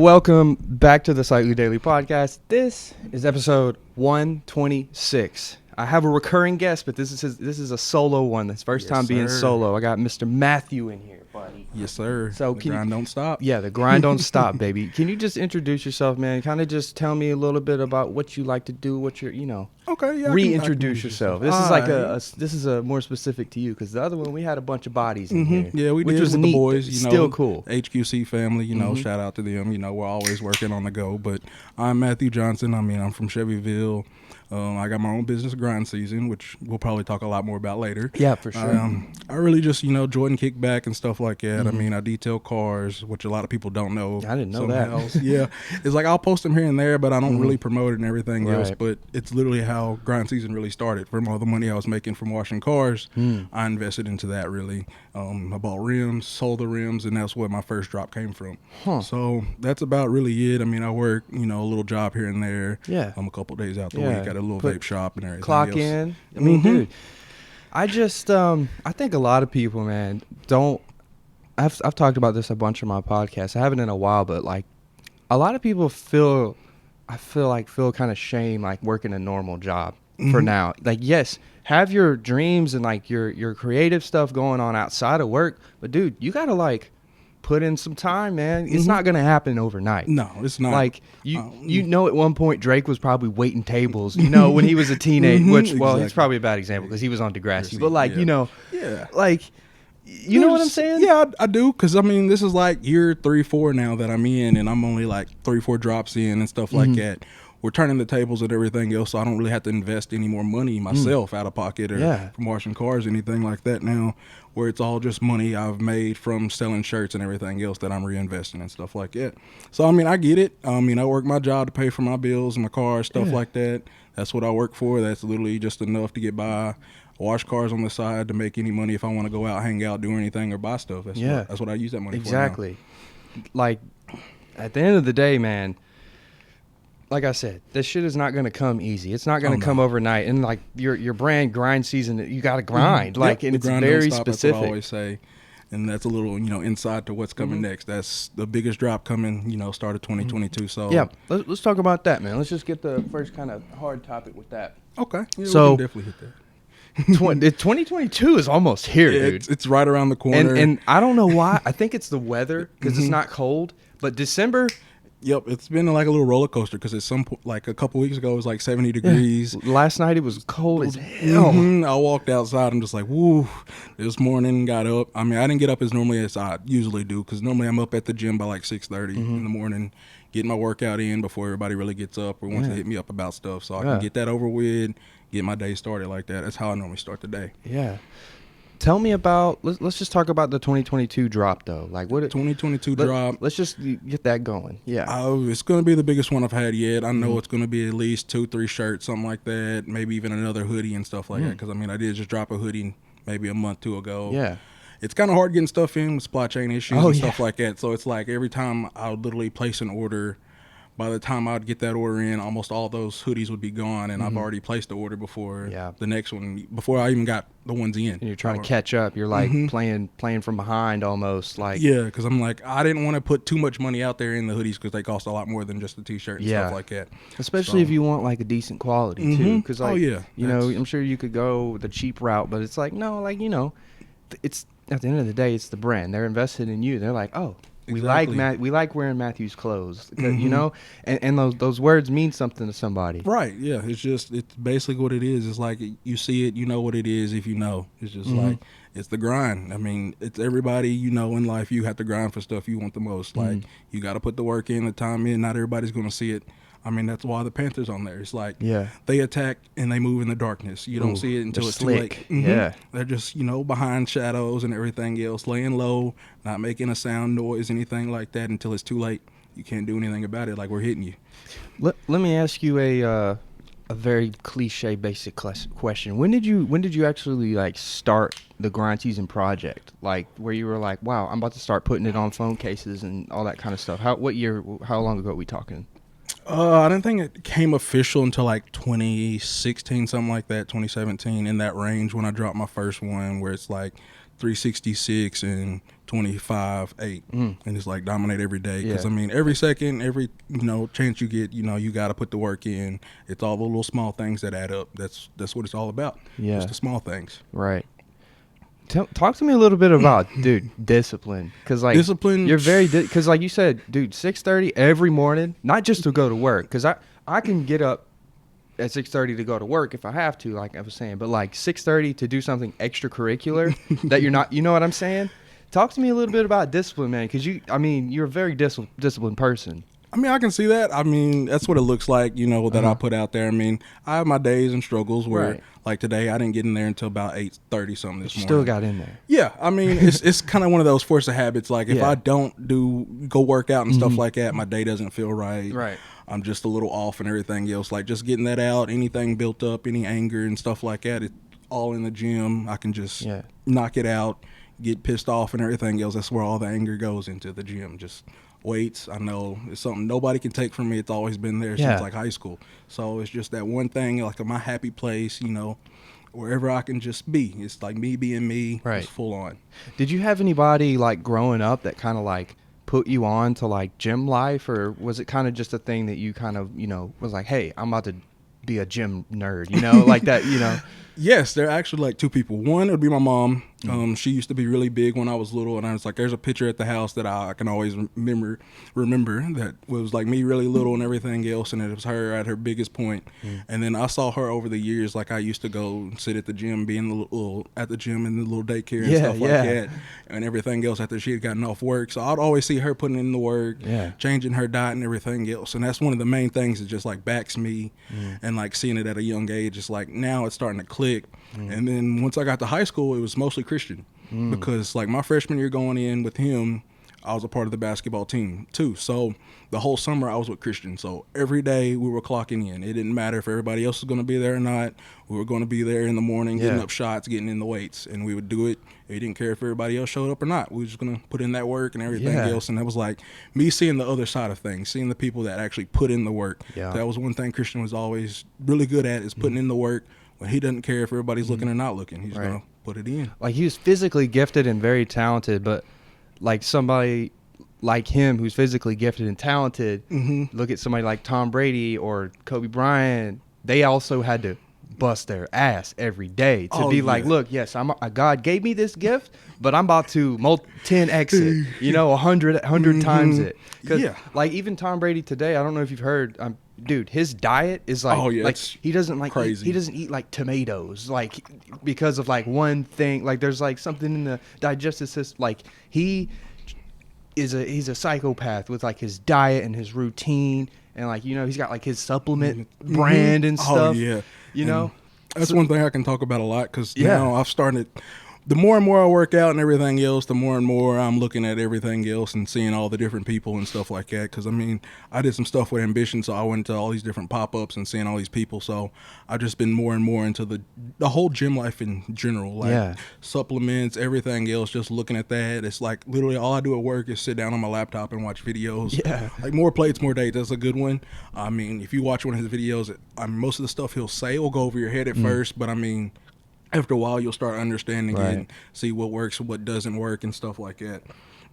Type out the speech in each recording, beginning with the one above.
Welcome back to the Slightlee Daily Podcast. This is episode 126. I have a recurring guest, but this is a solo one. This first time being solo. I got Mr. Matthew in here, buddy. Yes, sir. So the grind don't stop. Yeah, the grind don't stop, baby. Can you just introduce yourself, man? Kind of just tell me a little bit about what you like to do, what you're, Okay, yeah. reintroduce yourself. This is like this is a more specific to you because the other one we had a bunch of bodies in here. Yeah, we which did was with neat. the boys. Still cool. HQC family. Shout out to them. We're always working on the go. But I'm Matthew Johnson. I'm from Chevyville. I got my own business, Grind Season, which we'll probably talk a lot more about later. Yeah, for sure. I really just, Jordan kickback and stuff like that. I detail cars, which a lot of people don't know. I didn't know that. Yeah. It's like I'll post them here and there, but I don't really promote it and everything else. But it's literally how Grind Season really started. From all the money I was making from washing cars, I invested into that really. I bought rims, sold the rims, and that's where my first drop came from. So that's about really it. I work, a little job here and there. Yeah. A couple days out the week at a little vape shop and everything clock else. In. Dude, I just I think a lot of people, man, don't. I've talked about this a bunch on my podcast. I haven't in a while, but like a lot of people feel kind of shame like working a normal job for now. Like, yes, have your dreams and like your creative stuff going on outside of work, but dude, you gotta like put in some time, man. It's not gonna happen overnight. No, it's not. Like at one point Drake was probably waiting tables, when he was a teenager. Which, Exactly. It's probably a bad example because he was on Degrassi. But like, yeah. like, you know what I'm saying? Yeah, I do. Because this is like year 3-4 now that I'm in, and I'm only like 3-4 drops in and stuff like that. We're turning the tables and everything else, so I don't really have to invest any more money myself out of pocket or from washing cars, anything like that now, where it's all just money I've made from selling shirts and everything else that I'm reinvesting and stuff like that. So, I get it. I work my job to pay for my bills and my car, stuff like that. That's what I work for. That's literally just enough to get by. Wash cars on the side to make any money if I want to go out, hang out, do anything, or buy stuff. That's what I use that money for. Exactly. Like, at the end of the day, man, like I said, this shit is not going to come easy. It's not going to come overnight. And like your brand Grind Season, you got to grind. Like, and it's very specific. That's what I always say. And that's a little, inside to what's coming next. That's the biggest drop coming, start of 2022. So yeah, let's talk about that, man. Let's just get the first kind of hard topic with that. Okay. Yeah, so we can definitely hit that. 2022 is almost here, dude. It's right around the corner. And I don't know why. I think it's the weather because it's not cold. But December. Yep, it's been like a little roller coaster because at some point, like a couple weeks ago, it was like 70 degrees. Last night it was cold as hell. I walked outside. I'm just like, woo. This morning, got up. I didn't get up as normally as I usually do because normally I'm up at the gym by like 6:30 in the morning, getting my workout in before everybody really gets up or wants to hit me up about stuff so I can get that over with, get my day started like that. That's how I normally start the day. Yeah. Tell me about, let's just talk about the 2022 drop, though. Like, what 2022 drop. Let's just get that going. Yeah. It's going to be the biggest one I've had yet. I know it's going to be at least 2-3 shirts, something like that, maybe even another hoodie and stuff like that. Because, I did just drop a hoodie maybe a month, 2 ago. Yeah. It's kind of hard getting stuff in with supply chain issues and stuff like that. So it's like every time I would literally place an order, by the time I'd get that order in, almost all those hoodies would be gone, and I've already placed the order before the next one, before I even got the ones in. And you're trying to catch up. You're like playing from behind almost. Like, yeah, because I'm like, I didn't want to put too much money out there in the hoodies because they cost a lot more than just the T-shirt and stuff like that. Especially if you want like a decent quality too. Because like, know, I'm sure you could go the cheap route, but it's like, no, like, it's at the end of the day, it's the brand. They're invested in you. They're like, oh. Exactly. We like wearing Matthew's clothes, and those words mean something to somebody. Right, yeah. It's basically what it is. It's like you see it, you know what it is if you know. It's just like, it's the grind. It's everybody, in life, you have to grind for stuff you want the most. Like, you got to put the work in, the time in. Not everybody's going to see it. That's why the Panthers on there. It's like they attack and they move in the darkness. You don't see it until it's slick. Too late. Yeah. They're just, behind shadows and everything else, laying low, not making a sound, noise, anything like that until it's too late. You can't do anything about it, like we're hitting you. Let me ask you a very cliche basic question. When did you actually like start the Grind Season project? Like where you were like, wow, I'm about to start putting it on phone cases and all that kind of stuff. How long ago are we talking? I didn't think it came official until like 2016, something like that, 2017, in that range when I dropped my first one, where it's like 366 and 25-8, and it's like dominate every day. Because Yeah. I mean, every second, every chance you get, you got to put the work in. It's all the little small things that add up. That's what it's all about. Yeah. Just the small things. Right. Talk to me a little bit about, dude, discipline. Because, like, Discipline. you're very, because, like you said, dude, 6:30 every morning, not just to go to work. Because I can get up at 6:30 to go to work if I have to, like I was saying. But, like, 6:30 to do something extracurricular that you're not, you know what I'm saying? Talk to me a little bit about discipline, man. Because, you're a very disciplined person. I mean, I can see that. I mean, that's what it looks like, that I put out there. I mean, I have my days and struggles where, like today, I didn't get in there until about 8:30 something this morning. Still got in there. Yeah, I mean, it's kind of one of those force of habits. Like, if I don't go work out and stuff like that, my day doesn't feel right. Right. I'm just a little off and everything else. Like, just getting that out, anything built up, any anger and stuff like that, it's all in the gym. I can just knock it out, get pissed off and everything else. That's where all the anger goes, into the gym. Just weights. I know it's something nobody can take from me. It's always been there since like high school. So it's just that one thing, like my happy place, wherever I can just be. It's like me being me. Right. It's full on. Did you have anybody, like, growing up that kind of, like, put you on to, like, gym life? Or was it kind of just a thing that you kind of, was like, hey, I'm about to be a gym nerd, like that, Yes, there are actually like two people. One would be my mom. She used to be really big when I was little, and I was like, there's a picture at the house that I can always remember that was like me really little and everything else, and it was her at her biggest point. And then I saw her over the years. Like, I used to go and sit at the gym, at the gym in the little daycare and stuff like that, and everything else after she had gotten off work. So I'd always see her putting in the work, changing her diet and everything else. And that's one of the main things that just like backs me, and like seeing it at a young age. It's like now it's starting to click. And then once I got to high school, it was mostly Christian, because like my freshman year going in with him, I was a part of the basketball team too. So the whole summer I was with Christian. So every day we were clocking in. It didn't matter if everybody else was going to be there or not. We were going to be there in the morning, getting up shots, getting in the weights, and we would do it. We didn't care if everybody else showed up or not. We were just going to put in that work and everything else. And that was like me seeing the other side of things, seeing the people that actually put in the work. That was one thing Christian was always really good at, is putting in the work. When he doesn't care if everybody's looking or not looking. He's going to put it in. Like, he was physically gifted and very talented, but like somebody like him who's physically gifted and talented, look at somebody like Tom Brady or Kobe Bryant, they also had to bust their ass every day to be like, look, yes, God gave me this gift, but I'm about to 10x it, 100 times it. Like, even Tom Brady today, I don't know if you've heard, dude, his diet is like, he doesn't like crazy. He doesn't eat like tomatoes, like, because of like one thing. Like, there's like something in the digestive system. Like, he's a psychopath with like his diet and his routine, and like, he's got like his supplement brand and stuff. That's one thing I can talk about a lot, because now I've started. The more and more I work out and everything else, the more and more I'm looking at everything else and seeing all the different people and stuff like that. Because, I mean, I did some stuff with Ambition, so I went to all these different pop-ups and seeing all these people. So I've just been more and more into the whole gym life in general. Like, supplements, everything else, just looking at that. It's like literally all I do at work is sit down on my laptop and watch videos. Like, More Plates, More Dates, that's a good one. I mean, if you watch one of his videos, most of the stuff he'll say will go over your head at first, but I mean, after a while, you'll start understanding it and see what works and what doesn't work and stuff like that.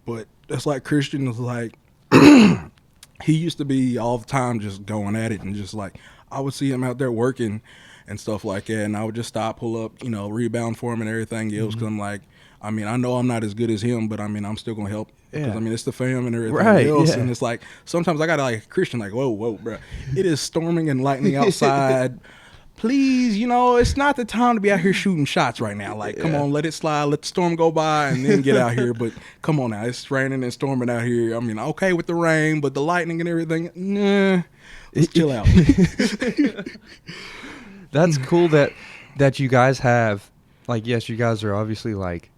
But that's like Christian is like, he used to be all the time just going at it, and just like, I would see him out there working and stuff like that, and I would just stop, pull up, rebound for him and everything else, because I'm like, I mean, I know I'm not as good as him, but I mean, I'm still going to help. Because, I mean, it's the fam and everything else. And it's like, sometimes I got to like Christian, like, whoa, bro. It is storming and lightning outside. Please, it's not the time to be out here shooting shots right now. Like, come on, let it slide, let the storm go by, and then get out here. But come on now, it's raining and storming out here. I mean, okay with the rain, but the lightning and everything, nah, let's chill out. That's cool that you guys have, like, yes, you guys are obviously like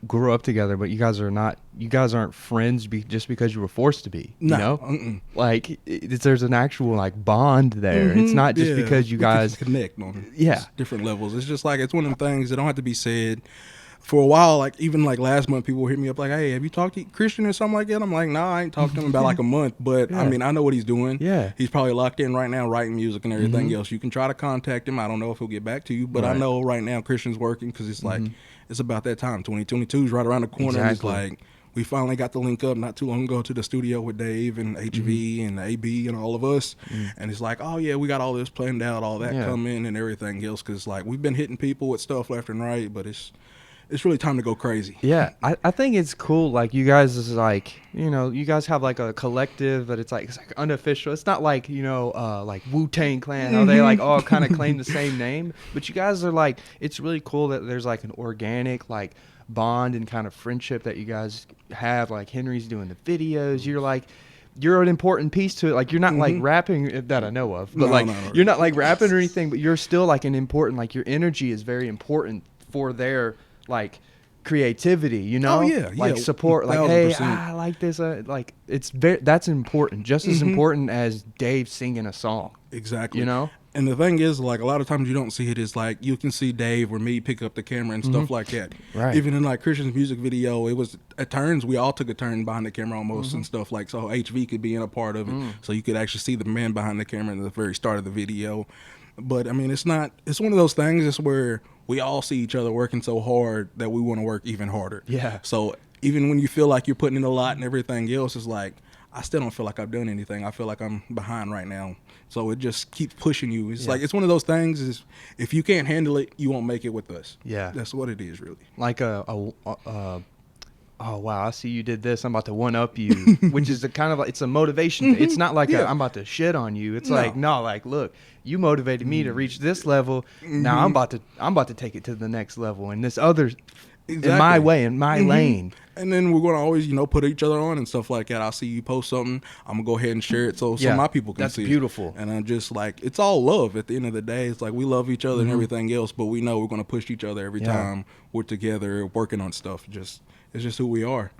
grew up together, but you guys aren't friends just because you were forced to be. Like, there's an actual like bond there. It's not just because you guys connect on different levels. It's just like, it's one of them things that don't have to be said. for a while, like even like last month, people hit me up like, "Hey, have you talked to Christian or something like that?" I'm like, "Nah, I ain't talked to him in about like a month." But I mean, I know what he's doing. Yeah. He's probably locked in right now, writing music and everything else. You can try to contact him. I don't know if he'll get back to you, but I know right now Christian's working because it's like it's about that time. 2022 is right around the corner. And it's like we finally got the link up not too long ago to the studio with Dave and HV and AB and all of us. And it's like, oh yeah, we got all this planned out, all that coming and everything else. Because like we've been hitting people with stuff left and right, but it's really time to go crazy. Yeah, I think it's cool. Like you guys is like, you know, you guys have like a collective, but it's like unofficial. It's not like, you know, like Wu-Tang Clan, how they like all kind of claim the same name. But you guys are like, it's really cool that there's like an organic like bond and kind of friendship that you guys have. Like Henry's doing the videos. You're an important piece to it. Like you're not like rapping that I know of, but you're not like rapping or anything, but you're still like an important, like your energy is very important for their like creativity, you know? Like support, like 1,000%. hey, I like this, like it's very, that's important, just as important as Dave singing a song. Exactly. You know? And the thing is, like, a lot of times you don't see it is like you can see Dave or me pick up the camera and stuff like that. Right. Even in like Christian's music video, it was at turns we all took a turn behind the camera almost and stuff like so. HV could be in a part of it, so you could actually see the man behind the camera at the very start of the video. But I mean, it's one of those things. It's where we all see each other working so hard that we want to work even harder. Yeah. So even when you feel like you're putting in a lot and everything else, it's like I still don't feel like I've done anything. I feel like I'm behind right now. So it just keeps pushing you. It's like, it's one of those things is if you can't handle it, you won't make it with us. Yeah. That's what it is, really. Like oh wow, I see you did this, I'm about to one up you, which is a kind of like, it's a motivation. It's not like I'm about to shit on you. It's like, no, like, look, you motivated me to reach this level. Now I'm about to take it to the next level and this other in my way, in my lane. And then we're going to always, put each other on and stuff like that. I'll see you post something. I'm going to go ahead and share it so my people can see it. That's beautiful. And I'm just like, it's all love at the end of the day. It's like we love each other and everything else, but we know we're going to push each other every time we're together working on stuff. It's just who we are.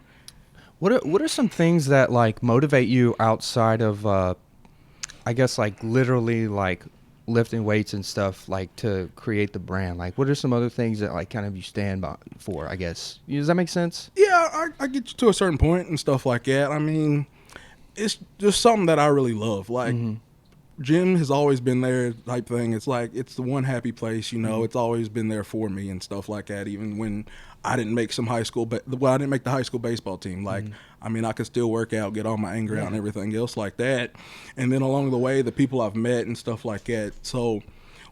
What are some things that like motivate you outside of I guess like literally like lifting weights and stuff, like to create the brand? Like what are some other things that like kind of you stand by for, I guess? Does that make sense? Yeah, I get you to a certain point and stuff like that. I mean, it's just something that I really love. Like gym has always been there type thing. It's like it's the one happy place, it's always been there for me and stuff like that. Even when I didn't make I didn't make the high school baseball team. Like, I mean, I could still work out, get all my anger out and everything else like that. And then along the way, the people I've met and stuff like that. So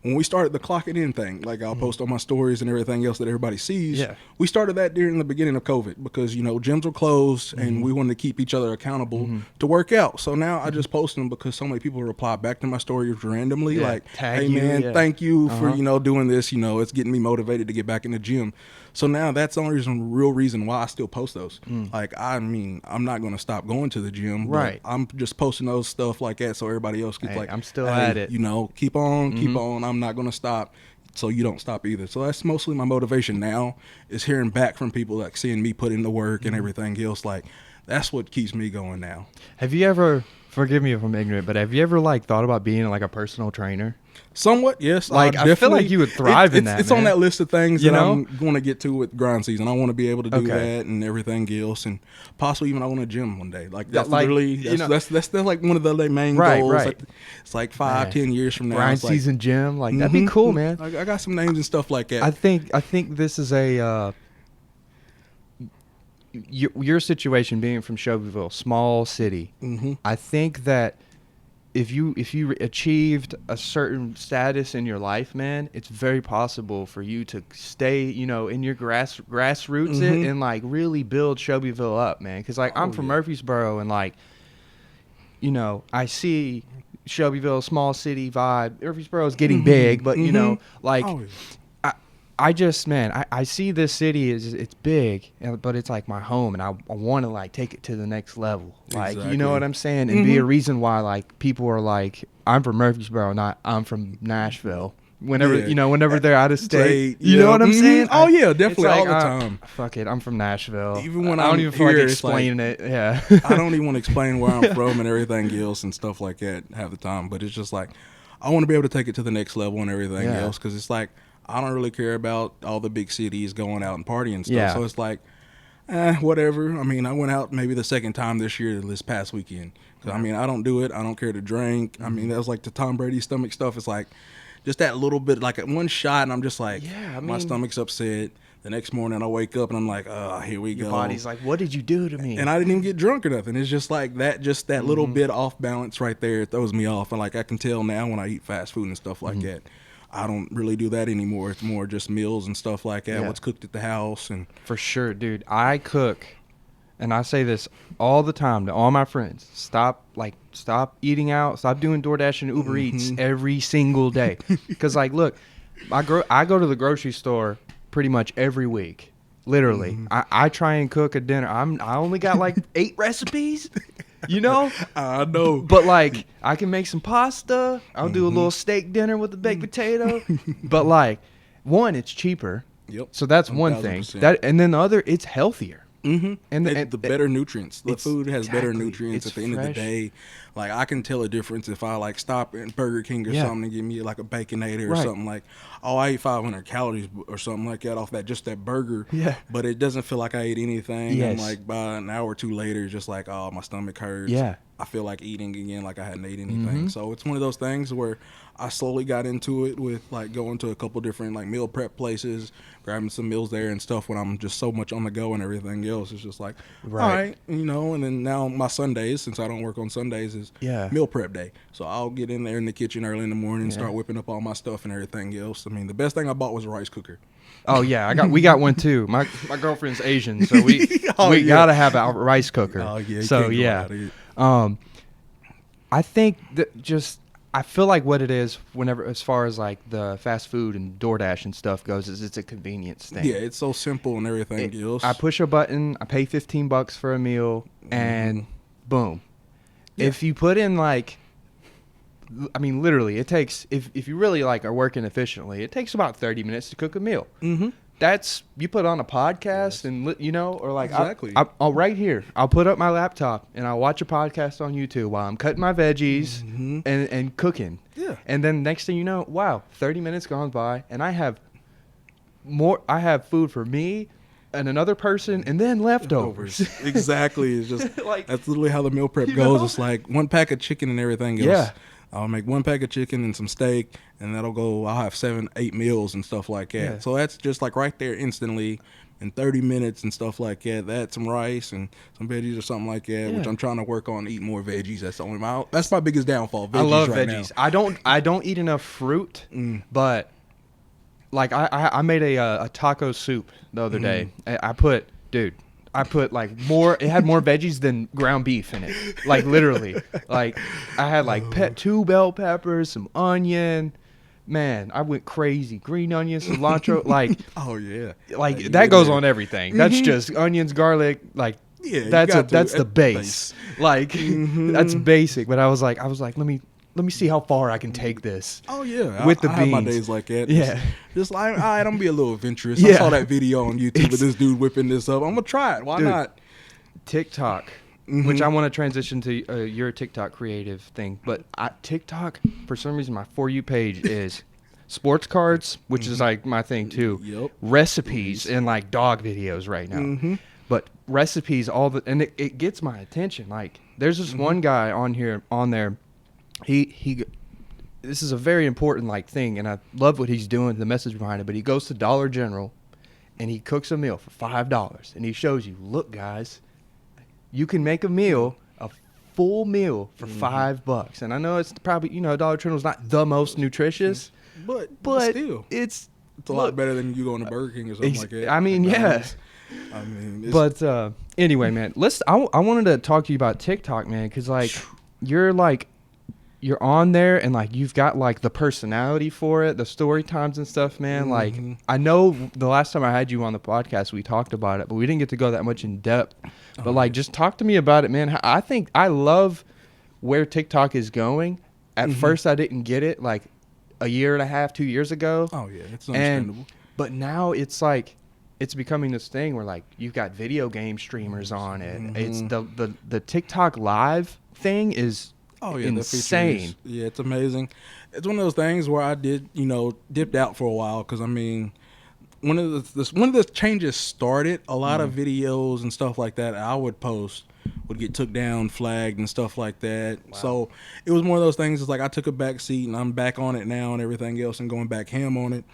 when we started the clock it in thing, like I'll post on my stories and everything else that everybody sees. Yeah. We started that during the beginning of COVID because, gyms were closed and we wanted to keep each other accountable to work out. So now I just post them because so many people reply back to my stories randomly like, hey man, thank you for, doing this. It's getting me motivated to get back in the gym. So now that's the only real reason why I still post those. Like, I mean, I'm not going to stop going to the gym. Right. But I'm just posting those stuff like that so everybody else gets I'm still at it. Keep on. I'm not going to stop. So you don't stop either. So that's mostly my motivation now is hearing back from people, like seeing me put in the work and everything else. Like, that's what keeps me going now. Have you ever, forgive me if I'm ignorant, but have you ever like thought about being like a personal trainer? Somewhat, yes. Like, I feel like you would thrive in that. It's on that list of things that I'm going to get to with grind season. I want to be able to do that and everything else, and possibly even I want a gym one day. Like that's literally that's like one of the main goals. Right. Like, it's like 5-10 years from now. Grind season gym, like that'd be cool, man. I got some names and stuff like that. I think this is a your situation being from Shelbyville, small city. I think that if you achieved a certain status in your life, man, it's very possible for you to stay, in your grassroots and like really build Shelbyville up, man. Because like I'm from Murfreesboro and like, I see Shelbyville, small city vibe. Murfreesboro is getting big, but like. I just, man, I see this city it's big, but it's like my home, and I want to like take it to the next level. Like, you know what I'm saying? And be a reason why like people are like, I'm from Murfreesboro, not I'm from Nashville. Whenever whenever they're out of state, you know what I'm saying? Oh yeah, definitely like, all the time. Fuck it, I'm from Nashville. Even when I don't even feel like explaining it. Yeah, I don't even want to explain where I'm from and everything else and stuff like that half the time. But it's just like, I want to be able to take it to the next level and everything Yeah. else, because it's like I don't really care about all the big cities going out and partying and stuff. Yeah. So it's like, whatever. I mean, I went out maybe the second time this past weekend. 'Cause, I mean, I don't do it. I don't care to drink. I mean, that was like the Tom Brady stomach stuff. It's like just that little bit, like one shot, and I'm just like, Yeah, I my mean- stomach's upset. The next morning I wake up and I'm like, here we Your go. body's like, what did you do to me? And I didn't even get drunk or nothing. It's just like that little bit off balance right there. It throws me off. And like I can tell now when I eat fast food and stuff like that, I don't really do that anymore. It's more just meals and stuff like that. Yeah. What's cooked at the house and For sure, dude. I cook, and I say this all the time to all my friends. Stop eating out. Stop doing DoorDash and Uber Eats every single day. Because, like, look, I go to the grocery store pretty much every week. Literally. I try and cook a dinner. I only got, like, 8 recipes, you know? I know. But, like, I can make some pasta. I'll do a little steak dinner with a baked potato. But, like, one, it's cheaper. Yep. So that's one thing. 1000%. And then the other, it's healthier. And And the better nutrients. The it's- food has better exactly. nutrients It's at the end of the fresh. day. Like I can tell a difference if I like stop at Burger King or Yeah. something and give me like a Baconator or Right. something like, oh, I ate 500 calories or something like that off that burger. Yeah. But it doesn't feel like I ate anything. Yes. And like by an hour or two later, just like, oh, my stomach hurts. Yeah. I feel like eating again, like I hadn't ate anything. So it's one of those things where I slowly got into it with like going to a couple different like meal prep places, grabbing some meals there and stuff when I'm just so much on the go and everything else. It's just like, Right. all right, you know, and then now my Sundays, since I don't work on Sundays, is Yeah. meal prep day. So I'll get in there in the kitchen early in the morning and Yeah. start whipping up all my stuff and everything else. I mean, the best thing I bought was a rice cooker. Oh yeah, we got one too. My girlfriend's Asian, so we Oh, we yeah. gotta have a rice cooker. Oh, yeah, you So can't go yeah, out of it. I think that I feel like what it is whenever as far as like the fast food and DoorDash and stuff goes is it's a convenience thing. Yeah, it's so simple and everything else. I push a button, I pay $15 for a meal, and boom. Yeah. If you put in like, I mean, literally, it takes if you really like are working efficiently, it takes about 30 minutes to cook a meal. Mm-hmm. That's you put on a podcast and you know, or like Exactly. I'll right here. I'll put up my laptop and I'll watch a podcast on YouTube while I'm cutting my veggies and cooking. Yeah. And then next thing you know, wow, 30 minutes gone by and I have food for me and another person and then leftovers. Exactly. It's just Like, that's literally how the meal prep you goes. know? It's like one pack of chicken and everything else. Yeah. I'll make one pack of chicken and some steak, and that'll go. I'll have 7-8 meals and stuff like that. Yeah. So that's just like right there instantly in 30 minutes and stuff like that. That's some rice and some veggies or something like that, which Yeah. I'm trying to work on eating more veggies. That's my biggest downfall. Veggies I love right veggies. Now. I don't eat enough fruit, but like I made a taco soup the other day. I put like more. It had more veggies than ground beef in it. Like literally, like I had like 2 bell peppers, some onion. Man, I went crazy. Green onion, cilantro. Like Oh yeah. like You that get goes there. on everything. That's just onions, garlic. Like Yeah, you that's got to that's the at base. Like that's basic. But I was like let me see how far I can take this. Oh yeah, With the I have my beans. days like that. Yeah. just like all right, I'm gonna be a little adventurous. I Yeah. saw that video on YouTube with this dude whipping this up. I'm gonna try it. Why Dude. not? TikTok, which I want to transition to your TikTok creative thing, but TikTok for some reason my For You page is sports cards, which is like my thing too. Yep. Recipes and like dog videos right now. But recipes, and it gets my attention. Like there's this one guy on there. He this is a very important like thing, and I love what he's doing, the message behind it. But he goes to Dollar General, and he cooks a meal for $5, and he shows you, look, guys, you can make a full meal for $5. And I know it's probably Dollar General's not the most nutritious, But still, it's a lot better than you going to Burger King or something like that. I mean, yeah. McDonald's. I mean, it's, But anyway, man, I wanted to talk to you about TikTok, man, because like you're on there and like you've got like the personality for it, the story times and stuff, man. Like I know the last time I had you on the podcast, we talked about it, but we didn't get to go that much in depth. But like, just talk to me about it, man. I think I love where TikTok is going. At first, I didn't get it like a year and a half, 2 years ago. oh yeah, it's understandable. But now it's like it's becoming this thing where like you've got video game streamers on it. It's the TikTok live thing is Oh yeah, the feature insane. yeah, it's amazing. It's one of those things where I did, dipped out for a while because I mean, when the changes started, a lot of videos and stuff like that I would post would get took down, flagged, and stuff like that. Wow. So it was one of those things. It's like I took a back seat and I'm back on it now and everything else and going back ham on it.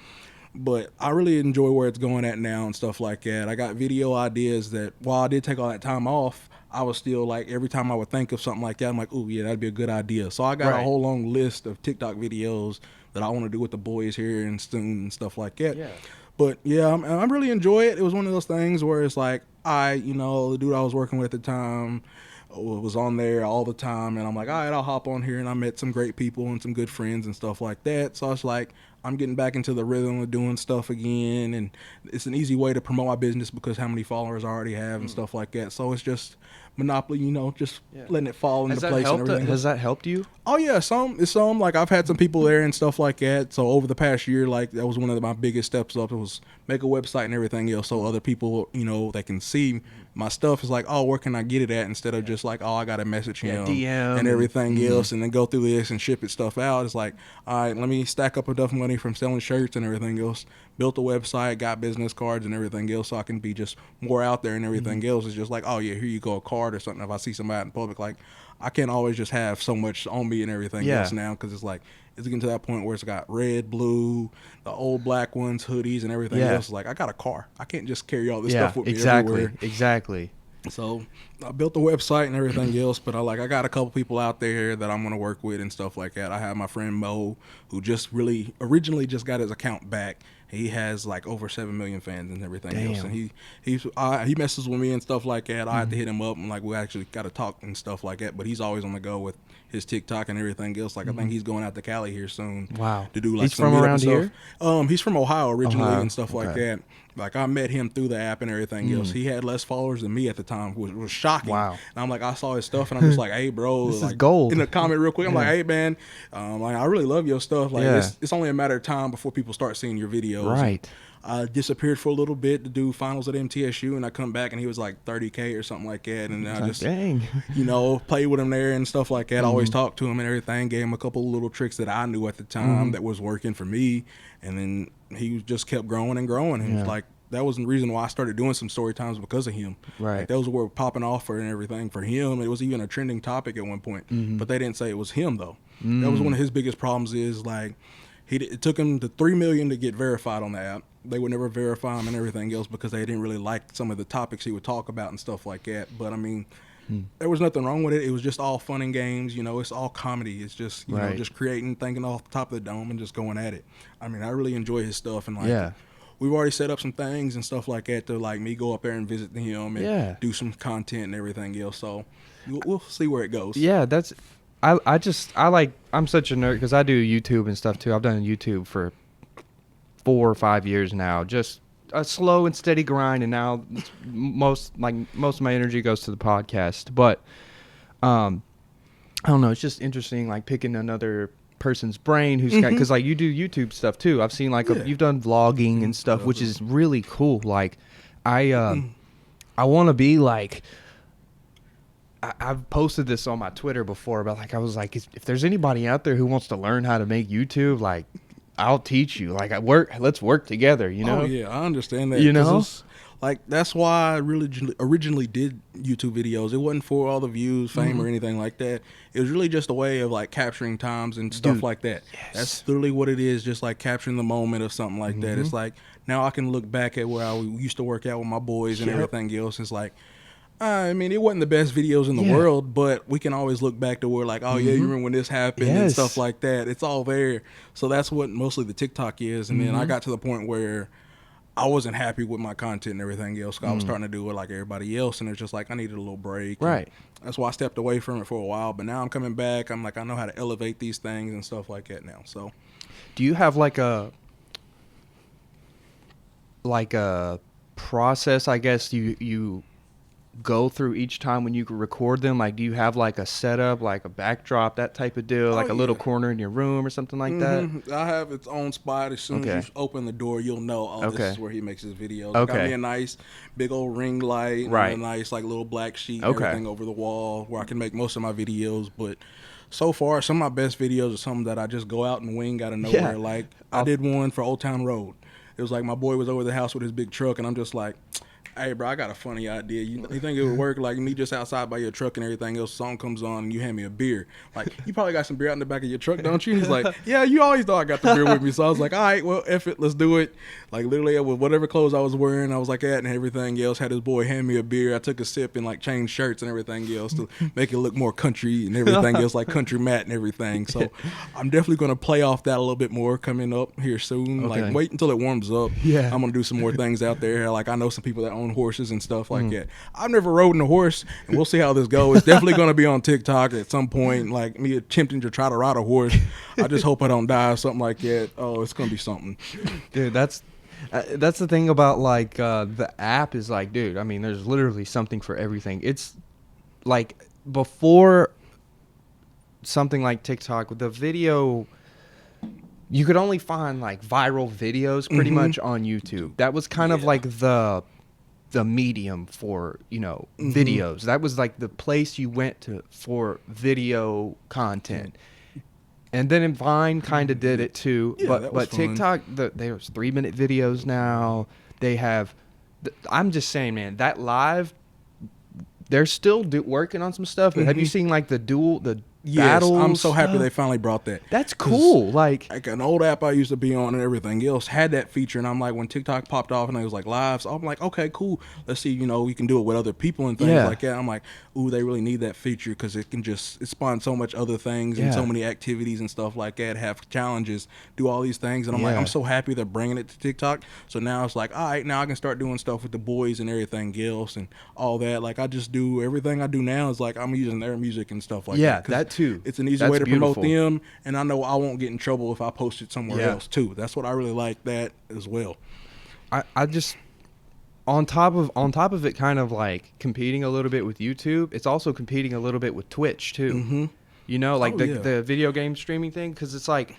But I really enjoy where it's going at now and stuff like that. I got video ideas that while I did take all that time off, I was still like every time I would think of something like that, I'm like, oh yeah, that'd be a good idea. So I got a whole long list of TikTok videos that I want to do with the boys here and soon and stuff like that. Yeah. But yeah, I really enjoy it. It was one of those things where it's like the dude I was working with at the time was on there all the time, and I'm like, all right, I'll hop on here, and I met some great people and some good friends and stuff like that. So it's like I'm getting back into the rhythm of doing stuff again, and it's an easy way to promote my business because how many followers I already have and stuff like that. So it's just monopoly, just letting it fall into place and everything. Has that helped you? Oh yeah, some like I've had some people there and stuff like that. So over the past year, like that was one of my biggest steps up. It was make a website and everything else, so other people, they can see my stuff. Is like, oh, where can I get it at? Instead of just like, oh, I got to message him DM and everything else, and then go through this and ship it stuff out. It's like, all right, let me stack up enough money from selling shirts and everything else. Built a website, got business cards and everything else, so I can be just more out there and everything else. It's just like, oh yeah, here you go, a card or something. If I see somebody out in public, like I can't always just have so much on me and everything else now, because it's like it's getting to that point where it's got red, blue, the old black ones, hoodies, and everything else. It's like I got a car, I can't just carry all this stuff with me everywhere. Exactly. So I built the website and everything else, but I got a couple people out there that I'm gonna work with and stuff like that. I have my friend Mo, who just originally just got his account back. He has like over 7 million fans and everything else, and he messes with me and stuff like that. I have to hit him up and like we actually got to talk and stuff like that. But he's always on the go with his TikTok and everything else. Like I think he's going out to Cali here soon. Wow. To do like he's some from around stuff. here. He's from Ohio originally and stuff like that. Like I met him through the app and everything else. He had less followers than me at the time, which was shocking. Wow. And I'm like, I saw his stuff and I'm just like, hey bro, this like, is gold. In the comment real quick, I'm like, hey man, like I really love your stuff. Like it's only a matter of time before people start seeing your videos. Right. I disappeared for a little bit to do finals at MTSU, and I come back and he was like 30K or something like that, and I just played with him there and stuff like that. I always talked to him and everything, gave him a couple of little tricks that I knew at the time that was working for me, and then he just kept growing and growing. And it was like that was the reason why I started doing some story times, because of him. Right. Like, those were popping off for and everything for him. It was even a trending topic at one point, but they didn't say it was him though. That was one of his biggest problems. Is like it took him to 3 million to get verified on the app. They would never verify him and everything else because they didn't really like some of the topics he would talk about and stuff like that. But I mean, there was nothing wrong with it. It was just all fun and games. It's all comedy. It's just just creating, thinking off the top of the dome and just going at it. I mean, I really enjoy his stuff, and like we've already set up some things and stuff like that to like me go up there and visit him and do some content and everything else. So we'll see where it goes. Yeah, that's. I'm such a nerd because I do YouTube and stuff too. I've done YouTube for 4 or 5 years now. Just a slow and steady grind, and now most of my energy goes to the podcast. But I don't know. It's just interesting, like picking another person's brain who's got, because like you do YouTube stuff too. I've seen like you've done vlogging and stuff, which is really cool. Like I want to be like. I've posted this on my Twitter before, but like I was like, if there's anybody out there who wants to learn how to make YouTube, like I'll teach you. Like let's work together. Oh yeah, I understand that. Like that's why I really originally did YouTube videos. It wasn't for all the views, fame, or anything like that. It was really just a way of like capturing times and stuff like that. Yes. That's literally what it is, just like capturing the moment of something like that. It's like now I can look back at where I used to work out with my boys and everything else. It's like, I mean, it wasn't the best videos in the world, but we can always look back to where like, oh yeah, you remember when this happened and stuff like that. It's all there. So that's what mostly the TikTok is. And then I got to the point where I wasn't happy with my content and everything else. I was starting to do it like everybody else, and it's just like I needed a little break. Right. That's why I stepped away from it for a while. But now I'm coming back. I'm like, I know how to elevate these things and stuff like that now. So, do you have like a process? I guess you go through each time when you record them? Like, do you have like a setup, like a backdrop, that type of deal, like a little corner in your room or something like that? I have its own spot. As soon as you open the door, you'll know, this is where he makes his videos. Okay. Got me a nice big old ring light, and a nice like little black sheet and everything over the wall where I can make most of my videos. But so far, some of my best videos are some that I just go out and wing out of nowhere. Yeah. Like I did one for Old Town Road. It was like my boy was over the house with his big truck, and I'm just like, hey, bro, I got a funny idea. You think it would work? Like me just outside by your truck and everything else, song comes on and you hand me a beer. Like, you probably got some beer out in the back of your truck, don't you? He's like, yeah, you always thought I got the beer with me. So I was like, all right, well, F it, let's do it. Like literally with whatever clothes I was wearing, I was like that and everything else. Had his boy hand me a beer. I took a sip and like changed shirts and everything else to make it look more country and everything else, like country Matt and everything. So I'm definitely going to play off that a little bit more coming up here soon. Okay. Like wait until it warms up. Yeah. I'm going to do some more things out there. Like I know some people that own horses and stuff like that. I've never rode a horse, and we'll see how this goes. It's definitely going to be on TikTok at some point, like me attempting to try to ride a horse. I just hope I don't die or something like that. Oh, it's going to be something. Dude, that's the thing about like the app is like, dude, I mean, there's literally something for everything. It's like before something like TikTok with the video, you could only find like viral videos pretty much on YouTube. That was kind of like the medium for, you know, videos. That was like the place you went to for video content. And then Vine kind of did it too. Yeah, that was but fun. TikTok, there's 3-minute videos now. They have, I'm just saying, man, that live, they're still working on some stuff. But have you seen like the battles? I'm so happy stuff? they finally brought that. That's cool. Like an old app I used to be on and everything else had that feature, and I'm like, when TikTok popped off and it was like live, so I'm like, okay, cool. Let's see, you know, we can do it with other people and things like that. I'm like, ooh, they really need that feature because it spawn so much other things and so many activities and stuff like that. Have challenges, do all these things, and I'm like, I'm so happy they're bringing it to TikTok. So now it's like, all right, now I can start doing stuff with the boys and everything else and all that. Like I just do everything I do now is like I'm using their music and stuff like that. Yeah, that too. It's an easy way to promote them, and I know I won't get in trouble if I post it somewhere else too. That's what I really like that as well. I just on top of it kind of like competing a little bit with YouTube, it's also competing a little bit with Twitch too. You know, like the video game streaming thing, because it's like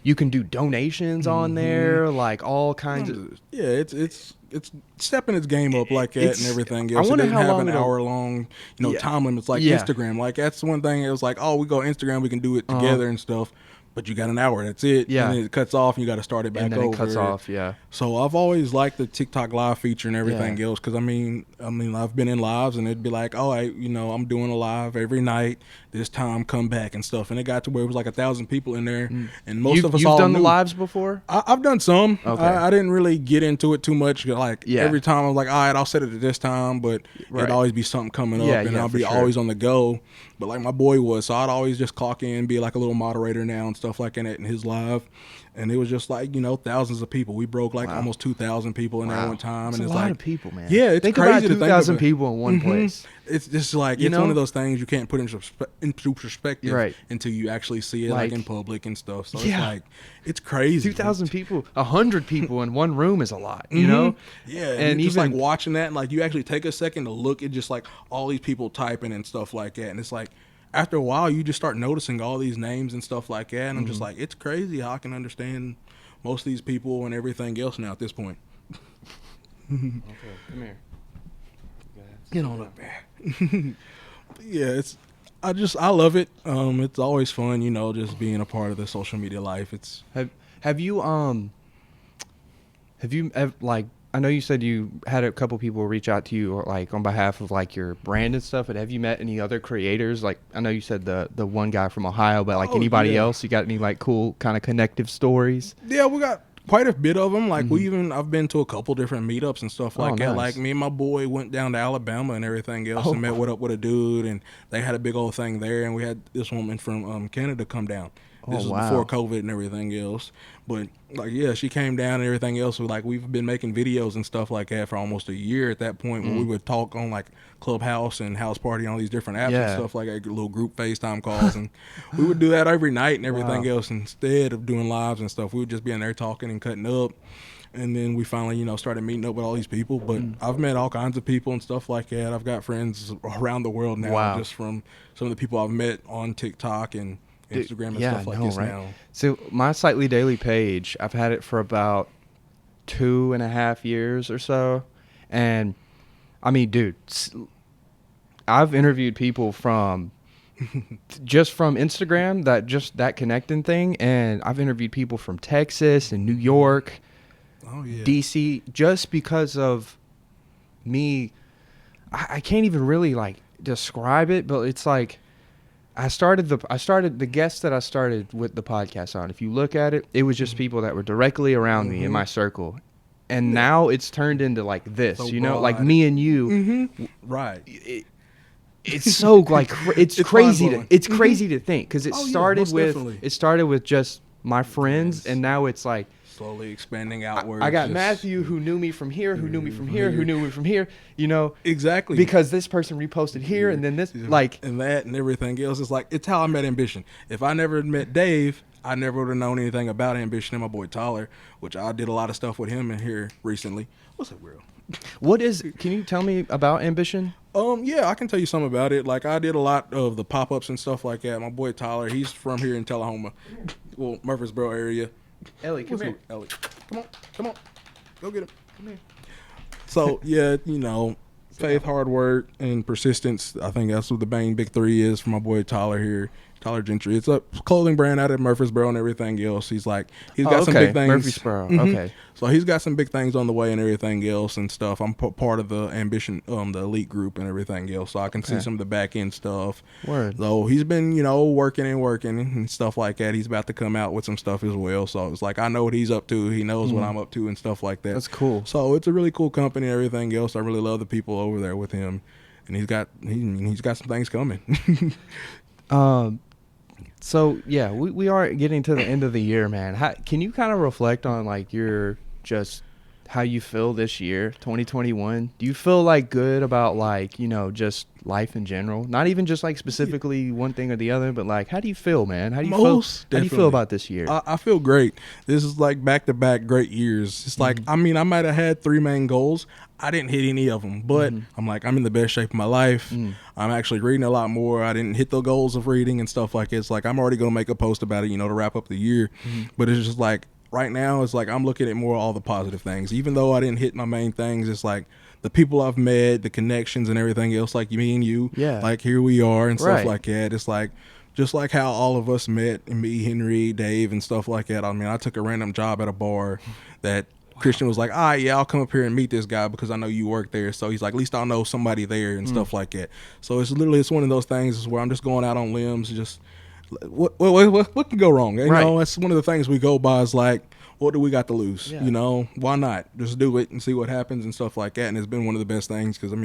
you can do donations on there, like all kinds of it's stepping its game up like that and everything else. I wonder it how have long an hour long, time limits like Instagram. Like that's one thing. It was like, oh, we go Instagram, we can do it together and stuff. But you got an hour, that's it. Yeah. And then it cuts off and you got to start it back and then over. it cuts off, yeah. So I've always liked the TikTok live feature and everything else because I mean I've been in lives and it'd be like, oh, I'm doing a live every night. This time come back and stuff. And it got to where it was like 1,000 people in there, and most of us all You've done knew. the lives before? I've done some. Okay. I didn't really get into it too much. Like every time I was like, all right, I'll set it at this time, but it'd always be something coming up, and I'll be always on the go. But like my boy was, so I'd always just clock in, be like a little moderator now and stuff like that in his live. And it was just like, thousands of people. We broke like almost 2,000 people in there one time. That's and a it's lot like, of people, man. Yeah, it's think crazy about to think 2,000 of it. people in one place. It's just like, it's one of those things you can't put into perspective until you actually see it like in public and stuff. So it's like, it's crazy. 2,000 people, 100 people in one room is a lot, you know? Yeah, and just like watching that, like you actually take a second to look at just like all these people typing and stuff like that. And it's like, after a while, you just start noticing all these names and stuff like that. And I'm just like, it's crazy how I can understand most of these people and everything else now at this point. Okay, come here. Get on up there. Yeah, I love it. It's always fun, just being a part of the social media life. It's have you like, I know you said you had a couple people reach out to you like on behalf of like your brand and stuff, but have you met any other creators? Like I know you said the one guy from Ohio, but like anybody else, you got any like cool kind of connective stories? Yeah, we got quite a bit of them. Like I've been to a couple different meetups and stuff like that. Like me and my boy went down to Alabama and everything else and met up with a dude, and they had a big old thing there, and we had this woman from Canada come down. This was before COVID and everything else. But like, she came down and everything else. Like we've been making videos and stuff like that for almost a year at that point where we would talk on like Clubhouse and House Party on all these different apps and stuff like that, little group FaceTime calls. And we would do that every night and everything else instead of doing lives and stuff. We would just be in there talking and cutting up. And then we finally, started meeting up with all these people. But I've met all kinds of people and stuff like that. I've got friends around the world now just from some of the people I've met on TikTok and Instagram and stuff like this now. So my Slightly Daily page, I've had it for about 2.5 years or so. And I mean, dude, I've interviewed people from just from Instagram, that connecting thing, and I've interviewed people from Texas and New York, DC, just because of me. I can't even really like describe it, but it's like I started the guests that I started with the podcast on. If you look at it, it was just people that were directly around me in my circle. And now it's turned into like this, so like me and you. Right. It's so like it's crazy to think, because it started with just my friends, and now it's like slowly expanding outwards. I got Matthew, who knew me from here, who knew me from here, who knew me from here, exactly, because this person reposted here, and then this and that and everything else. It's how I met Ambition. If I never met Dave, I never would have known anything about Ambition and my boy Tyler, which I did a lot of stuff with him in here recently. What's up, Will? Can you tell me about Ambition? Yeah, I can tell you something about it. Like, I did a lot of the pop-ups and stuff like that. My boy Tyler, he's from here in Tullahoma, well, Murfreesboro area. Ellie, come here. Ellie, come on, go get him. Come here. So yeah, faith, hard work, and persistence. I think that's what the main big three is for my boy Tyler here. Tyler Gentry. It's a clothing brand out of Murfreesboro and everything else. He's got some big things. Murfreesboro. Okay. So he's got some big things on the way and everything else and stuff. I'm part of the Ambition, the elite group and everything else. So I can see some of the back end stuff. Word. So he's been, working and stuff like that. He's about to come out with some stuff as well. So it's like, I know what he's up to. He knows what I'm up to and stuff like that. That's cool. So it's a really cool company and everything else. I really love the people over there with him. And he's got some things coming. So yeah, we are getting to the end of the year, man. Can you kind of reflect on like how you feel this year, 2021? Do you feel like good about like, just life in general? Not even just like specifically one thing or the other, but like, how do you feel, man? How do you feel about this year? I feel great. This is like back-to-back great years. It's like, I might have had 3 main goals. I didn't hit any of them, but I'm in the best shape of my life. I'm actually reading a lot more. I didn't hit the goals of reading and stuff like it. It's like, I'm already going to make a post about it, to wrap up the year. But it's just like, right now, it's like I'm looking at more all the positive things. Even though I didn't hit my main things, it's like the people I've met, the connections and everything else, like me and you, like here we are and stuff like that. It's like, just like how all of us met, and me, Henry, Dave, and stuff like that. I took a random job at a bar that Christian was like, I'll come up here and meet this guy because I know you work there. So he's like, at least I'll know somebody there and stuff like that. So it's one of those things where I'm just going out on limbs, just what can go wrong? That's one of the things we go by is like, what do we got to lose? Why not just do it and see what happens and stuff like that? And it's been one of the best things because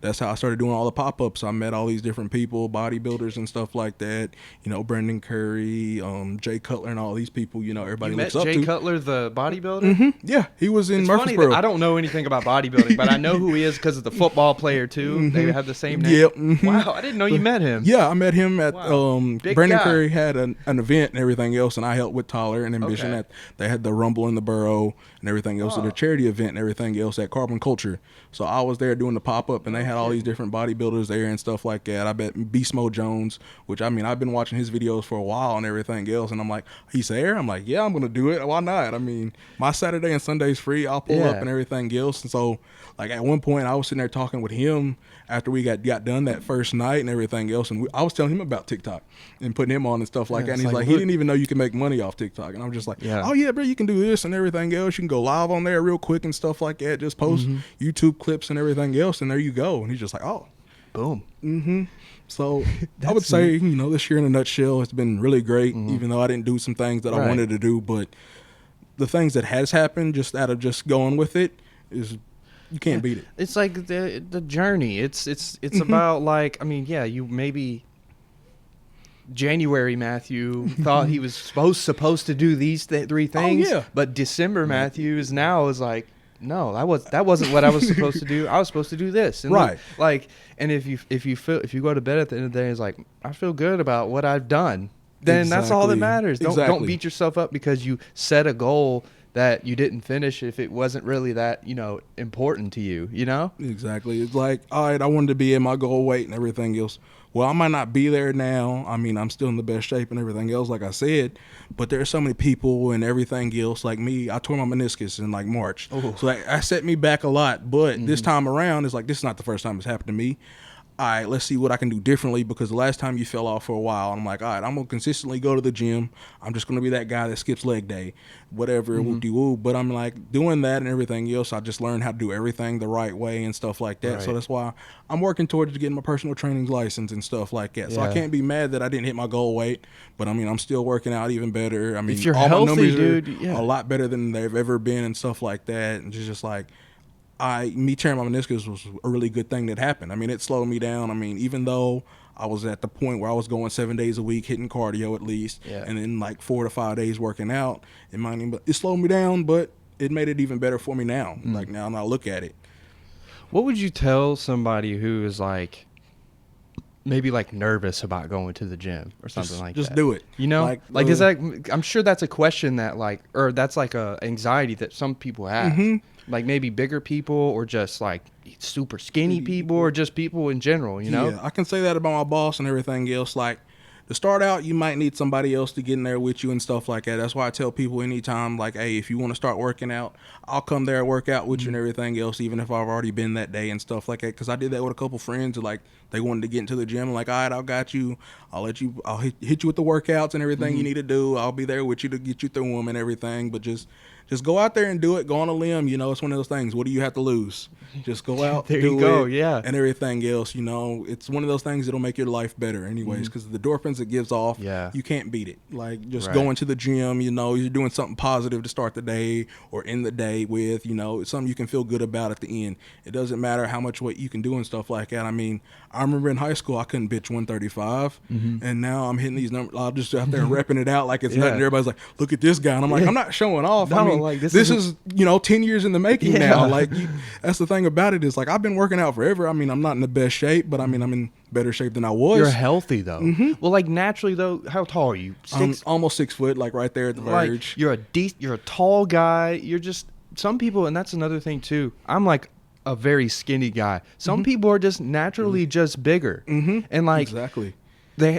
that's how I started doing all the pop-ups. I met all these different people, bodybuilders and stuff like that. Brendan Curry, Jay Cutler, and all these people. Everybody looks up to. Jay Cutler, the bodybuilder. Yeah, he was in Murfreesboro. Funny that I don't know anything about bodybuilding, but I know who he is because of the football player too. They have the same name. Yep. Wow, I didn't know you met him. Yeah, I met him at Brendan Curry had an event and everything else, and I helped with Tyler and Ambition. That they had the Rumble in the Borough and everything else at a charity event and everything else at Carbon Culture. So I was there doing the pop-up, and they had all these different bodybuilders there and stuff like that. I bet Beast Mode Jones, which I've been watching his videos for a while and everything else, and I'm like, he's there? I'm like, yeah, I'm going to do it. Why not? My Saturday and Sunday's free. I'll pull up and everything else. And so, like, at one point, I was sitting there talking with him after we got done that first night and everything else, and I was telling him about TikTok and putting him on and stuff like that, and he's like, he didn't even know you can make money off TikTok. And I'm just like, oh yeah, bro, you can do this and everything else. You can go live on there real quick and stuff like that. Just post YouTube clips and everything else, and there you go. And he's just like, oh, boom. So I would say, this year in a nutshell, it's been really great, even though I didn't do some things that I wanted to do. But the things that has happened, just out of just going with it, is you can't beat it. It's like the journey. It's about like, you maybe January Matthew thought he was supposed to do these 3 things, but December Matthew is like, no, that wasn't what I was supposed to do. I was supposed to do this, and and if you go to bed at the end of the day, it's like, I feel good about what I've done. Then that's all that matters. Don't beat yourself up because you set a goal that you didn't finish if it wasn't really that, important to you, Exactly. It's like, all right, I wanted to be in my goal weight and everything else. Well, I might not be there now. I'm still in the best shape and everything else, like I said, but there are so many people and everything else. Like me, I tore my meniscus in like March. So that set me back a lot, but this time around, it's like, this is not the first time it's happened to me. all right, let's see what I can do differently, because the last time you fell off for a while, I'm like, all right, I'm going to consistently go to the gym. I'm just going to be that guy that skips leg day, whatever, whoop-de-woo. But I'm like doing that and everything else. I just learned how to do everything the right way and stuff like that. Right. So that's why I'm working towards getting my personal training license and stuff like that. So I Yeah. can't be mad that I didn't hit my goal weight, but I mean, I'm still working out even better. I mean, If you're all healthy, my numbers dude, are yeah. a lot better than they've ever been and stuff like that. And just like, me tearing my meniscus was a really good thing that happened. I mean, it slowed me down. I mean, even though I was at the point where I was going 7 days a week, hitting cardio at least, Yeah. and then like 4 to 5 days working out, it slowed me down, but it made it even better for me now. Like now I look at it. What would you tell somebody who is like maybe like nervous about going to the gym or something like that? Just do it. You know, like is that? I'm sure that's a question that or that's like a anxiety that some people have. Like maybe bigger people or just like super skinny people or just people in general. You know? Yeah, I can say that about my boss and everything else. Like, to start out, you might need somebody else to get in there with you and stuff like that. That's why I tell people anytime, like, hey, if you want to start working out, I'll come there and work out with you and everything else, even if I've already been that day and stuff like that. Because I did that with a couple friends who, like, they wanted to get into the gym. I'm like, all right, I'll got you. I'll hit you with the workouts and everything you need to do. I'll be there with you to get you through them and everything. But just go out there and do it. Go on a limb. You know, it's one of those things. What do you have to lose? Just go out, There do you go, it, yeah. and everything else. You know, it's one of those things that'll make your life better anyways, because the endorphins it gives off, you can't beat it. Like, just going to the gym, you know, you're doing something positive to start the day or end the day with, you know, it's something you can feel good about at the end. It doesn't matter how much weight you can do and stuff like that. I mean, I remember in high school, I couldn't bitch 135, and now I'm hitting these numbers. I'm just out there repping it out like it's nothing. Everybody's like, look at this guy. And I'm like, I'm not showing off. No, I mean, like, this is, you know, 10 years in the making now. Like, that's the thing about it is, like, I've been working out forever. I mean, I'm not in the best shape, but I mean, I'm in better shape than I was. You're healthy though. Well, like naturally though, how tall are you? I'm almost 6 foot, like right there at the verge. Like, you're a tall guy. You're just some people, and that's another thing too. I'm like a very skinny guy. Some people are just naturally just bigger, and like exactly.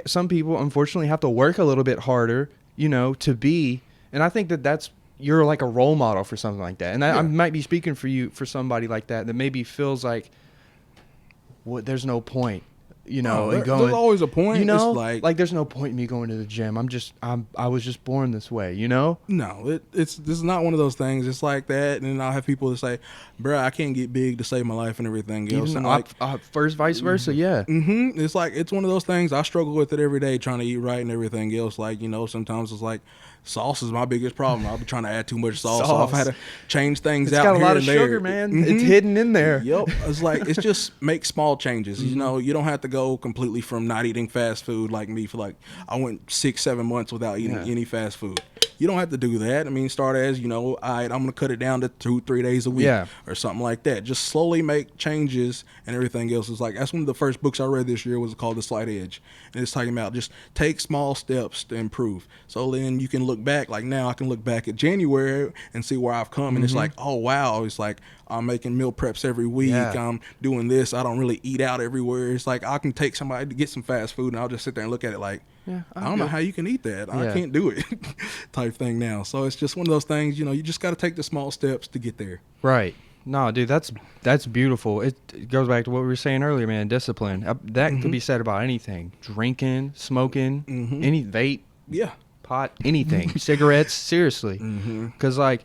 Some people unfortunately have to work a little bit harder, you know, to be. And I think that's you're like a role model for something like that. And I might be speaking for somebody like that maybe feels like, there's no point, you know. There's always a point. You know, it's like there's no point in me going to the gym. I was just born this way, you know. No, this is not one of those things. It's like that, and then I'll have people that say, "Bro, I can't get big to save my life and everything else." Even And like, first, vice versa, yeah. It's like it's one of those things. I struggle with it every day, trying to eat right and everything else. Like, you know, sometimes it's like sauce is my biggest problem. I'll be trying to add too much sauce. So I've had to change things out. It's got a lot of here and sugar, there. man. It's hidden in there. Yep. It's like, it's just make small changes. You know, you don't have to go completely from not eating fast food like me for like, I went 6-7 months without eating any fast food. You don't have to do that. I mean, start as, you know, I'm going to cut it down to 2-3 days a week or something like that. Just slowly make changes and everything else. Is like, that's one of the first books I read this year was called The Slight Edge. And it's talking about just take small steps to improve. So then you can look back, like now I can look back at January and see where I've come. And it's like, oh, wow. It's like, I'm making meal preps every week. I'm doing this. I don't really eat out everywhere. It's like I can take somebody to get some fast food and I'll just sit there and look at it like, I don't know how you can eat that. I can't do it type thing now. So it's just one of those things, you know, you just got to take the small steps to get there. Right. No, dude, that's beautiful. It goes back to what we were saying earlier, man, discipline. That could be said about anything. Drinking, smoking, any vape, pot, anything. Cigarettes, seriously. Because like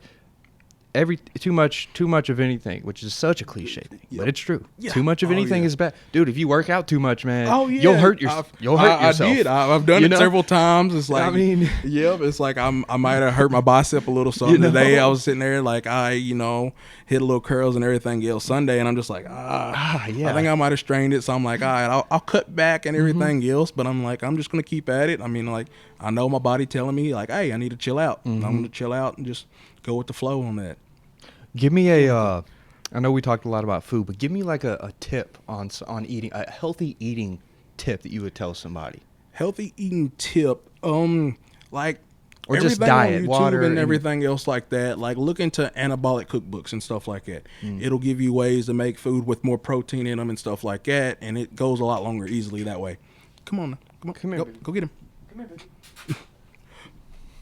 too much of anything, which is such a cliche thing, but it's true. Too much of anything is bad, dude. If you work out too much, man, you'll hurt yourself. I did. I've done it several times. It's like, I mean, it's like I might have hurt my bicep a little something today. I was sitting there like you know, hit a little curls and everything else Sunday, and I'm just like, I think I might have strained it. So I'm like, all right, I'll cut back and everything else, but I'm like, I'm just gonna keep at it. I mean, like, I know my body telling me like, hey, I need to chill out. I'm gonna chill out and just go with the flow on that. Give me I know we talked a lot about food, but give me like a tip on eating, a healthy eating tip that you would tell somebody. Healthy eating tip, like, or just diet, on YouTube water, and everything else like that. Like, look into anabolic cookbooks and stuff like that. It'll give you ways to make food with more protein in them and stuff like that, and it goes a lot longer easily that way. Come on, come here, go get him. Come here, baby.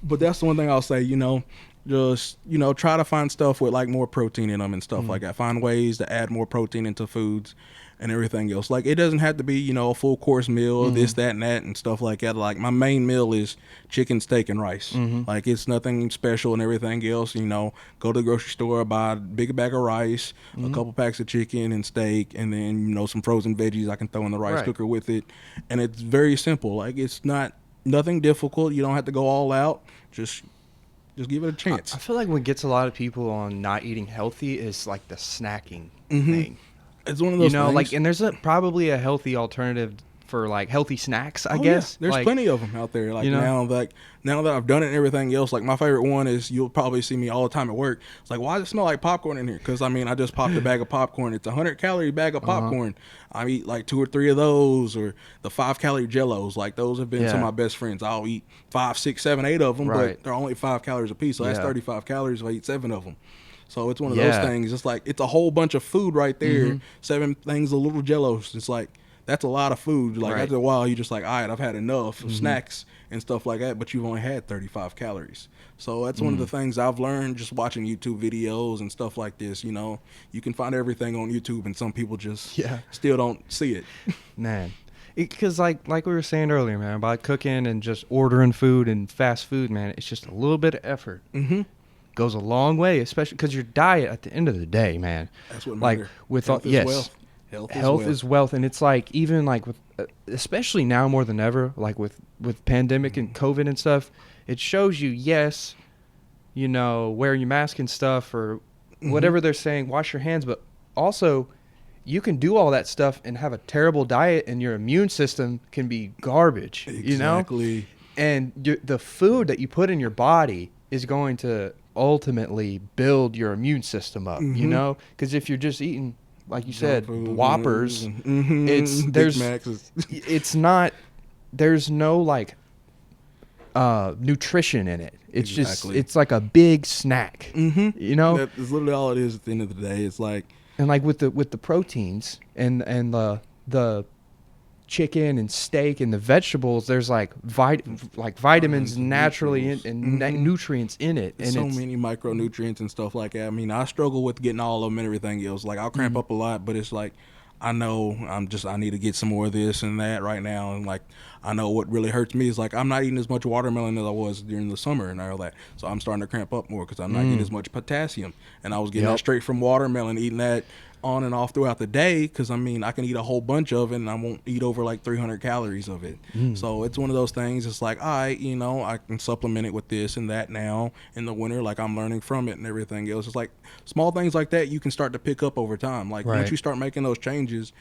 But that's the one thing I'll say, you know. Just, you know, try to find stuff with like more protein in them and stuff like that. Find ways to add more protein into foods and everything else. Like, it doesn't have to be, a full course meal, this, that, and that, and stuff like that. Like, my main meal is chicken, steak, and rice. Like, it's nothing special and everything else. Go to the grocery store, buy a big bag of rice, a couple packs of chicken and steak, and then, some frozen veggies I can throw in the rice cooker with it. And it's very simple. Like, it's nothing difficult. You don't have to go all out. Just give it a chance. I feel like what gets a lot of people on not eating healthy is like the snacking thing. It's one of those things. Like, and there's probably a healthy alternative for like healthy snacks, I guess. Yeah. There's plenty of them out there. Like, now that I've done it and everything else, like, my favorite one is, you'll probably see me all the time at work. It's like, why does it smell like popcorn in here? Because, I just popped a bag of popcorn. It's a 100-calorie bag of popcorn. I eat like 2 or 3 of those, or the 5-calorie Jellos. Like, those have been some of my best friends. I'll eat 5, 6, 7, 8 of them, but they're only 5 calories a piece. So that's 35 calories if I eat 7 of them. So it's one of those things. It's like, it's a whole bunch of food right there. 7 things of little Jellos. It's like, that's a lot of food. Like, after a while, you're just like, all right, I've had enough of snacks and stuff like that, but you've only had 35 calories. So that's one of the things I've learned just watching YouTube videos and stuff like this. You can find everything on YouTube, and some people just still don't see it. Man. Because like we were saying earlier, man, about cooking and just ordering food and fast food, man, it's just a little bit of effort. Goes a long way, especially because your diet at the end of the day, man. That's what like matters. with Health all, is wealth. Health is wealth, and it's like, even like with especially now more than ever, like with pandemic and COVID and stuff, it shows you, wear your mask and stuff, or whatever they're saying, wash your hands, but also you can do all that stuff and have a terrible diet, and your immune system can be garbage. Exactly. And the food that you put in your body is going to ultimately build your immune system up, because if you're just eating, like you said, Whoppers, there's no like nutrition in it. It's just, it's like a big snack, That's literally all it is at the end of the day. It's like, and like with the proteins and the chicken and steak and the vegetables, there's like vitamins naturally and nutrients in it, and so many micronutrients and stuff like that. I struggle with getting all of them and everything else. Like, I'll cramp up a lot, but it's like, I know I need to get some more of this and that right now. And like, I know what really hurts me is like, I'm not eating as much watermelon as I was during the summer and all that. So I'm starting to cramp up more because I'm not getting as much potassium. And I was getting that straight from watermelon, eating that on and off throughout the day, because I can eat a whole bunch of it and I won't eat over like 300 calories of it. So it's one of those things. It's like, I can supplement it with this and that now in the winter. Like, I'm learning from it and everything else. It's like small things like that you can start to pick up over time. Like, once you start making those changes,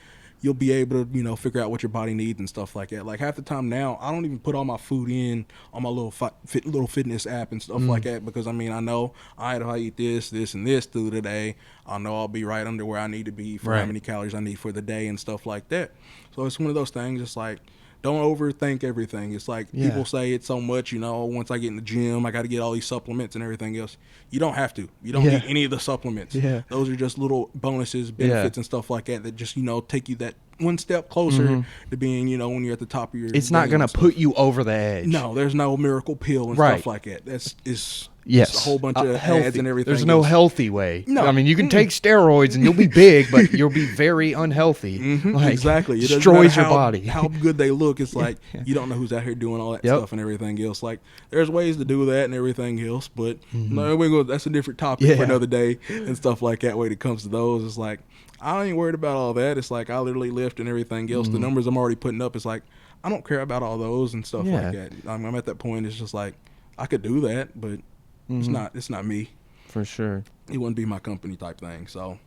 you'll be able to, figure out what your body needs and stuff like that. Like, half the time now, I don't even put all my food in on my little fitness app and stuff like that, because I know, if I eat this, and this through the day, I know I'll be right under where I need to be for how many calories I need for the day and stuff like that. So it's one of those things. It's like, don't overthink everything. It's like, people say it's so much, once I get in the gym, I got to get all these supplements and everything else. You don't have to. You don't need any of the supplements. Those are just little bonuses, benefits, and stuff like that just, take you that one step closer to being, when you're at the top of your It's not going to put you over the edge. No, there's no miracle pill and stuff like that. It's a whole bunch of healthy ads and everything. There's no healthy way. No. You can take steroids and you'll be big, but you'll be very unhealthy. Like, exactly. It destroys your body. How good they look. It's like, you don't know who's out here doing all that stuff and everything else. Like, there's ways to do that and everything else, but that's a different topic for another day and stuff like that. When it comes to those, it's like, I ain't worried about all that. It's like, I literally lift and everything else. The numbers I'm already putting up, it's like, I don't care about all those and stuff like that. I'm at that point. It's just like, I could do that, but it's not me. For sure. It wouldn't be my company type thing. So,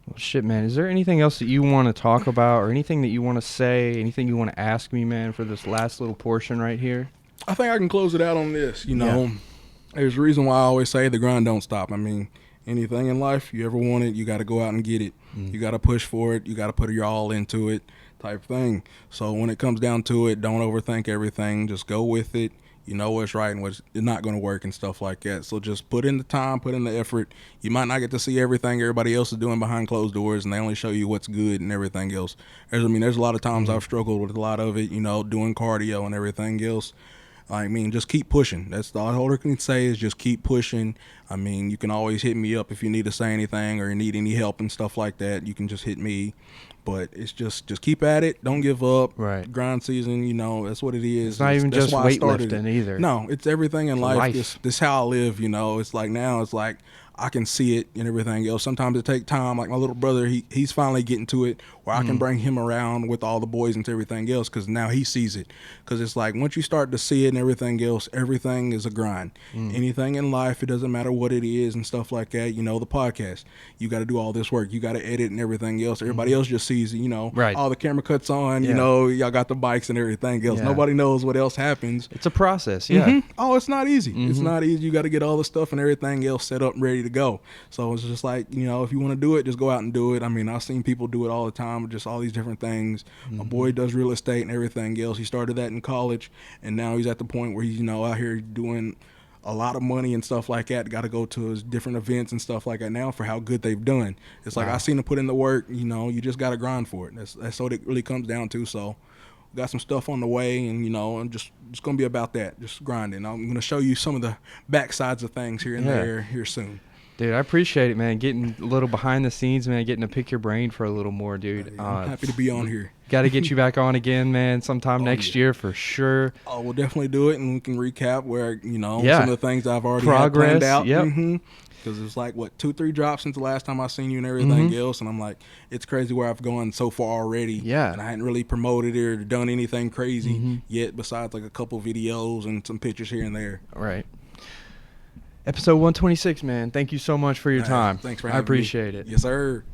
well, shit, man. Is there anything else that you want to talk about, or anything that you want to say, anything you want to ask me, man, for this last little portion right here? I think I can close it out on this. There's a reason why I always say the grind don't stop. Anything in life you ever want it, you got to go out and get it. You got to push for it. You got to put your all into it, type thing. So when it comes down to it, don't overthink everything. Just go with it. You know what's right and what's not going to work and stuff like that. So just put in the time, put in the effort. You might not get to see everything everybody else is doing behind closed doors, and they only show you what's good and everything else. There's a lot of times I've struggled with a lot of it, doing cardio and everything else. I mean, just keep pushing. That's all I can say is just keep pushing. I mean, you can always hit me up if you need to say anything or need any help and stuff like that. You can just hit me. But it's just keep at it. Don't give up. Right. Grind season, you know, that's what it is. It's not even just weightlifting either. No, it's everything in life. This how I live, you know. It's like now it's like I can see it and everything else. Sometimes it takes time. Like my little brother, he's finally getting to it where I can bring him around with all the boys and everything else because now he sees it. Because it's like once you start to see it and everything else, everything is a grind. Anything in life, it doesn't matter what it is and stuff like that. You know, the podcast, you got to do all this work. You got to edit and everything else. Everybody else just sees, you know, all the camera cuts on, you know, y'all got the bikes and everything else. Nobody knows what else happens. It's a process, yeah. Oh, it's not easy. It's not easy. You got to get all the stuff and everything else set up and ready to go. So it's just like, you know, if you want to do it, just go out and do it. I mean, I've seen people do it all the time, just all these different things. My boy does real estate and everything else. He started that in college, and now he's at the point where he's, you know, out here doing a lot of money and stuff like that. Got to go to his different events and stuff like that now for how good they've done. It's like I seen him put in the work. You know, you just got to grind for it. That's what it really comes down to. So we got some stuff on the way, and you know, I'm just gonna be about that, just grinding. I'm gonna show you some of the backsides of things here and there here soon. Dude, I appreciate it, man. Getting a little behind the scenes, man. Getting to pick your brain for a little more, dude. I'm happy to be on here. Got to get you back on again, man, sometime next year for sure. Oh, we'll definitely do it, and we can recap where, you know, some of the things I've already had planned out. Because it's like, 2-3 drops since the last time I seen you and everything else, and I'm like, it's crazy where I've gone so far already. Yeah. And I hadn't really promoted it or done anything crazy yet besides like a couple videos and some pictures here and there. Right. Episode 126, man. Thank you so much for your time. Thanks for having me. I appreciate it. Yes, sir.